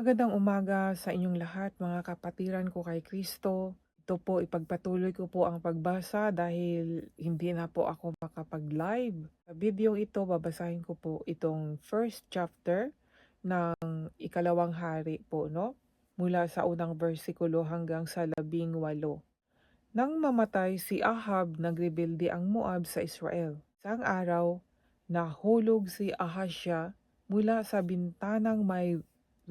Magandang umaga sa inyong lahat mga kapatiran ko kay Kristo. Ito po ipagpatuloy ko po ang pagbasa dahil hindi na po ako makapag-live. Sa video ito babasahin ko po itong first chapter ng ikalawang hari po, no? Mula sa unang bersikulo hanggang sa 18. Nang mamatay si Ahab, nagrebelde ang Moab sa Israel. Isang araw, nahulog si Ahasya mula sa bintanang may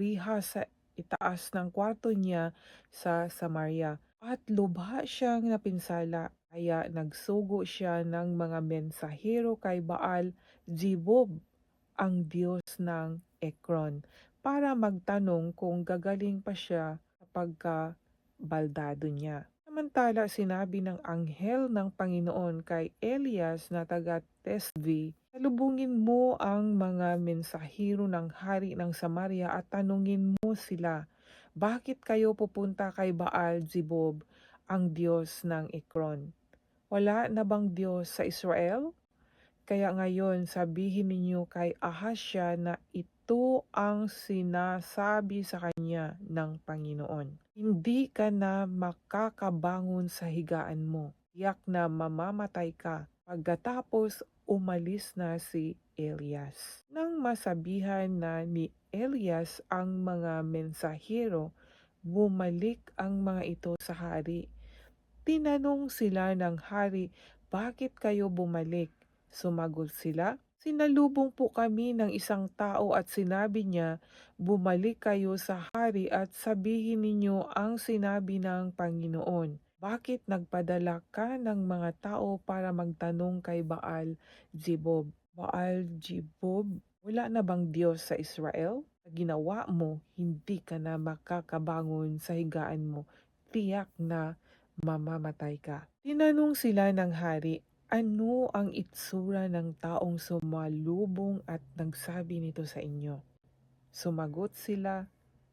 riha sa itaas ng kwarto niya sa Samaria at lubha siyang napinsala. Kaya nagsugo siya ng mga mensahero kay Baal Zebub, ang Diyos ng Ekron, para magtanong kung gagaling pa siya sa pagkabaldado niya. Samantala sinabi ng anghel ng Panginoon kay Elias na taga Tesbi, salubungin mo ang mga mensahero ng hari ng Samaria at tanungin mo sila, bakit kayo pupunta kay Baal Zebub, ang Diyos ng Ekron? Wala na bang Diyos sa Israel? Kaya ngayon sabihin ninyo kay Ahasya na ito ang sinasabi sa kanya ng Panginoon. Hindi ka na makakabangon sa higaan mo. Tiyak na mamamatay ka. Pagkatapos umalis na si Elias. Nang masabihan na ni Elias ang mga mensahero, bumalik ang mga ito sa hari. Tinanong sila ng hari, bakit kayo bumalik? Sumagot sila, sinalubong po kami ng isang tao at sinabi niya, bumalik kayo sa hari at sabihin ninyo ang sinabi ng Panginoon. Bakit nagpadala ka ng mga tao para magtanong kay Baal Zebub? Baal Zebub, wala na bang Diyos sa Israel? Sa ginawa mo, hindi ka na makakabangon sa higaan mo. Tiyak na mamamatay ka. Tinanong sila ng hari, ano ang itsura ng taong sumalubong at nagsabi nito sa inyo? Sumagot sila,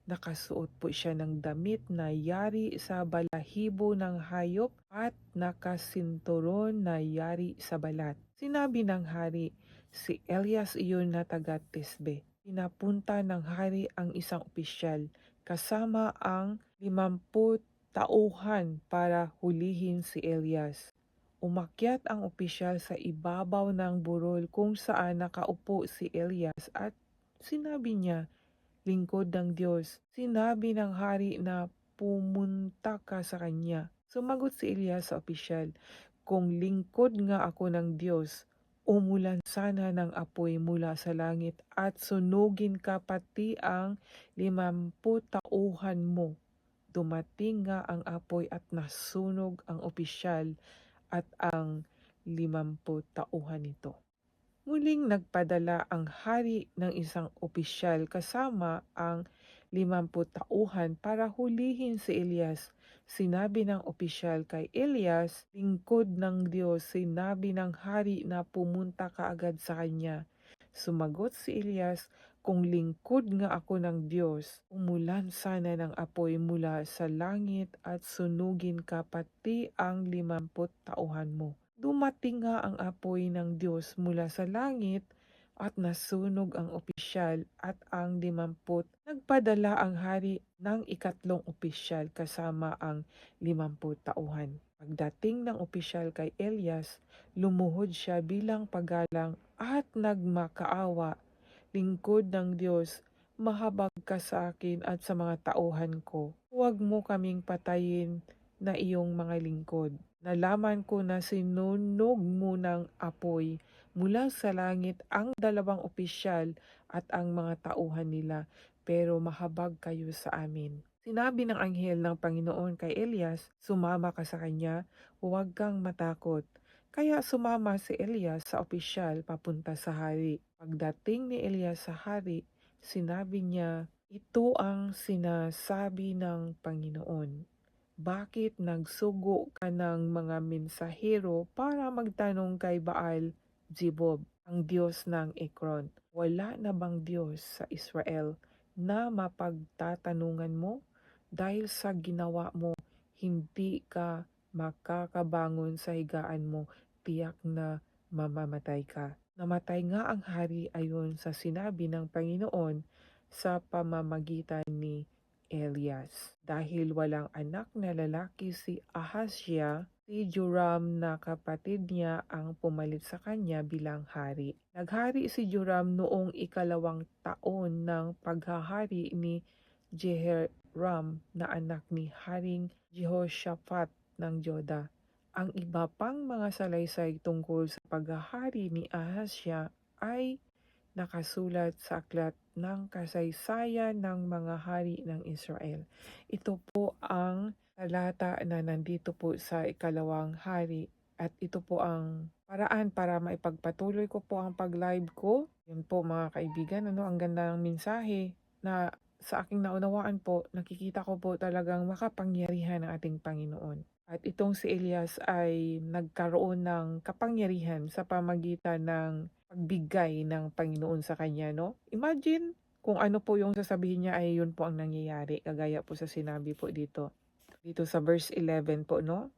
nakasuot po siya ng damit na yari sa balahibo ng hayop at nakasinturon na yari sa balat. Sinabi ng hari, si Elias iyon na taga Tisbe. Pinapunta ng hari ang isang opisyal kasama ang 50 tauhan para hulihin si Elias. Umakyat ang opisyal sa ibabaw ng burol kung saan nakaupo si Elias at sinabi niya, lingkod ng Diyos, sinabi ng hari na pumunta ka sa kanya. Sumagot si Elias sa opisyal, kung lingkod nga ako ng Diyos, umulan sana ng apoy mula sa langit at sunugin ka pati ang 50 tauhan mo. Dumating nga ang apoy at nasunog ang opisyal at ang 50 tauhan nito. Muling nagpadala ang hari ng isang opisyal kasama ang 50 tauhan para hulihin si Elias. Sinabi ng opisyal kay Elias, lingkod ng Diyos, sinabi ng hari na pumunta kaagad sa kanya. Sumagot si Elias, kung lingkod nga ako ng Diyos, umulan sana ng apoy mula sa langit at sunugin ka pati ang 50 tauhan mo. Dumating nga ang apoy ng Diyos mula sa langit at nasunog ang opisyal at ang 50. Nagpadala ang hari ng ikatlong opisyal kasama ang 50 tauhan. Pagdating ng opisyal kay Elias, lumuhod siya bilang paggalang at nagmakaawa. Lingkod ng Diyos, mahabag ka sa akin at sa mga tauhan ko. Huwag mo kaming patayin na iyong mga lingkod. Nalaman ko na sinunog mo ng apoy mula sa langit ang dalawang opisyal at ang mga tauhan nila, pero mahabag kayo sa amin. Sinabi ng anghel ng Panginoon kay Elias, sumama ka sa kanya, huwag kang matakot. Kaya sumama si Elias sa opisyal papunta sa hari. Pagdating ni Elias sa hari, sinabi niya, ito ang sinasabi ng Panginoon. Bakit nagsugo ka ng mga mensahero para magtanong kay Baal Zebub, ang Diyos ng Ekron? Wala na bang Diyos sa Israel na mapagtatanungan mo? Dahil sa ginawa mo, hindi ka makakabangon sa higaan mo, tiyak na mamamatay ka. Namatay nga ang hari ayon sa sinabi ng Panginoon sa pamamagitan ni Elias. Dahil walang anak na lalaki si Ahazia, si Joram na kapatid niya ang pumalit sa kanya bilang hari. Naghari si Joram noong 2 taon ng paghahari ni Jehoram na anak ni Haring Jehoshaphat ng Joda. Ang iba pang mga salaysay tungkol sa paghahari ni Ahazia ay nakasulat sa aklat ng kasaysayan ng mga hari ng Israel. Ito po ang talata na nandito po sa 2 Hari at ito po ang paraan para maipagpatuloy ko po ang pag-live ko. Yun po mga kaibigan, ang ganda ng mensahe na sa aking naunawaan po, nakikita ko po talagang makapangyarihan ng ating Panginoon. At itong si Elias ay nagkaroon ng kapangyarihan sa pamagitan ng pagbigay ng Panginoon sa kanya, no? Imagine kung ano po yung sasabihin niya ay yun po ang nangyayari, kagaya po sa sinabi po dito. Dito sa verse 11 po, no?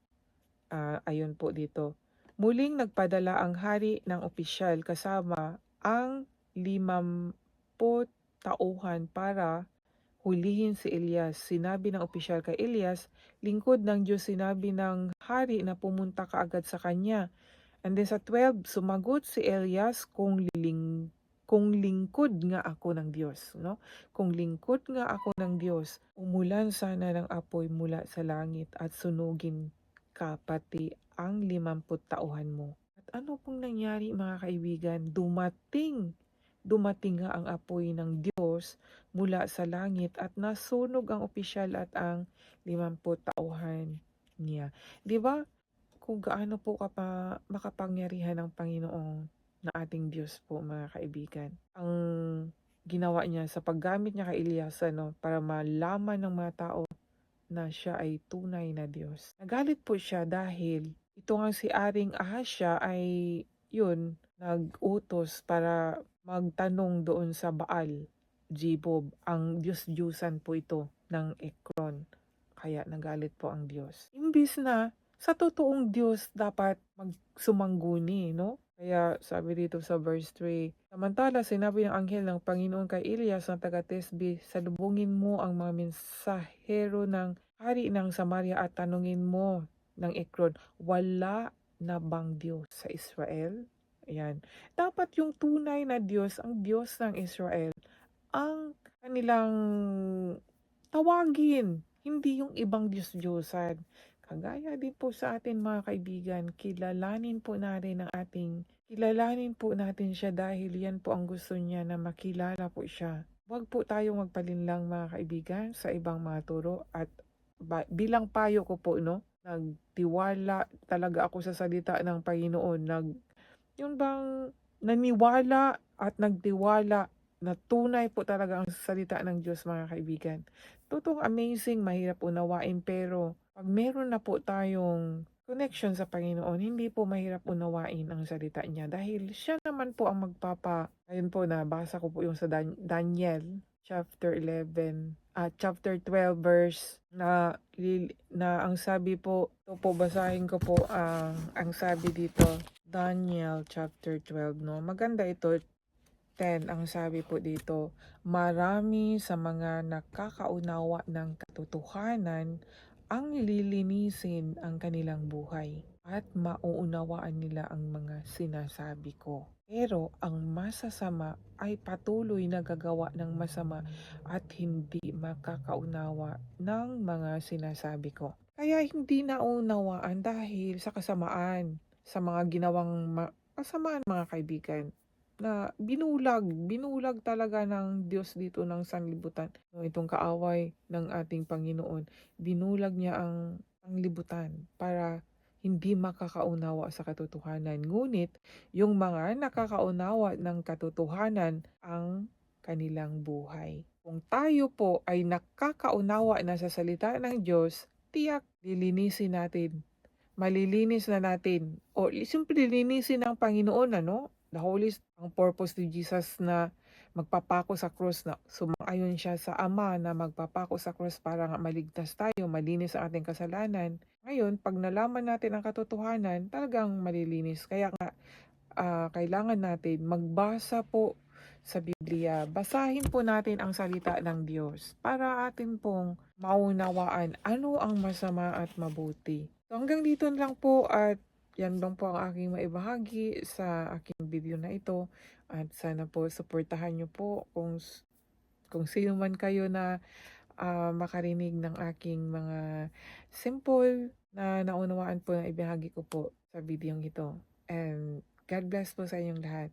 Ayun po dito. Muling nagpadala ang hari ng opisyal kasama ang 50 tauhan para hulihin si Elias. Sinabi ng opisyal kay Elias, lingkod ng Diyos, sinabi ng hari na pumunta kaagad sa kanya. And then sa 12, sumagot si Elias, kung lingkod nga ako ng Diyos, no? Kung lingkod nga ako ng Diyos, umulan sana ng apoy mula sa langit at sunugin ka pati ang 50 tauhan mo. At ano pong nangyari mga kaibigan? Dumating nga ang apoy ng Diyos mula sa langit at nasunog ang opisyal at ang 50 tauhan niya. 'Di ba? Kung gaano po makapangyarihan ng Panginoon na ating Diyos po mga kaibigan. Ang ginawa niya sa paggamit niya kay Elias para malaman ng mga tao na siya ay tunay na Diyos. Nagalit po siya dahil ito nga si Aring Ahasya ay nag-utos para magtanong doon sa Baal, Jibob. Ang Diyos-Diyusan po ito ng Ekron. Kaya nagalit po ang Diyos. Imbis na sa totoong Diyos dapat magsumangguni, no? Kaya sabi dito sa verse 3, samantala sinabi ng anghel ng Panginoon kay Elias ng taga-Tisbe, salubungin mo ang mga mensahero ng hari ng Samaria at tanungin mo ng Ekron, wala na bang Diyos sa Israel? Ayan. Dapat yung tunay na Diyos, ang Diyos ng Israel, ang kanilang tawagin, hindi yung ibang Diyos-Diyosan. Kagaya din po sa atin mga kaibigan, kilalanin po natin siya dahil yan po ang gusto niya na makilala po siya. Huwag po tayong magpalinlang mga kaibigan sa ibang mga turo at bilang payo ko po, nagtiwala talaga ako sa salita ng Panginoon. Yung bang naniwala at nagtiwala na tunay po talaga ang salita ng Diyos mga kaibigan. Totoong amazing, mahirap unawain pero pag meron na po tayong connection sa Panginoon, hindi po mahirap unawain ang salita niya dahil siya naman po ang ayun po, nabasa ko po yung sa Daniel chapter 12 verse na ang sabi po, ito po basahin ko po ang sabi dito, Daniel chapter 12, no? Maganda ito. 10, ang sabi po dito, marami sa mga nakakaunawa ng katotohanan ang lilinisin ang kanilang buhay at mauunawaan nila ang mga sinasabi ko. Pero ang masasama ay patuloy na gagawa ng masama at hindi makakaunawa ng mga sinasabi ko. Kaya hindi naunawaan dahil sa kasamaan, sa mga ginawang kasamaan mga kaibigan na binulag talaga ng Diyos dito ng sanlibutan. Itong kaaway ng ating Panginoon, binulag niya ang sanlibutan para hindi makakaunawa sa katotohanan. Ngunit yung mga nakakaunawa ng katotohanan ang kanilang buhay. Kung tayo po ay nakakaunawa na sa salita ng Diyos, tiyak lilinisin natin. Malilinis na natin. O simple lilinisin ng Panginoon, the Holy ang purpose ni Jesus na magpapako sa krus, na sumang-ayon siya sa Ama na magpapako sa krus para nga maligtas tayo, malinis ang ating kasalanan. Ngayon, pag nalaman natin ang katotohanan, talagang malilinis. Kaya nga, kailangan natin magbasa po sa Biblia. Basahin po natin ang salita ng Diyos para atin pong maunawaan ano ang masama at mabuti. So hanggang dito lang po at yan lang po ang aking maibahagi sa aking video na ito. At sana po suportahan niyo po kung sino man kayo na makarinig ng aking mga simple na naunawaan po na ibahagi ko po sa video ito. And God bless po sa inyong lahat.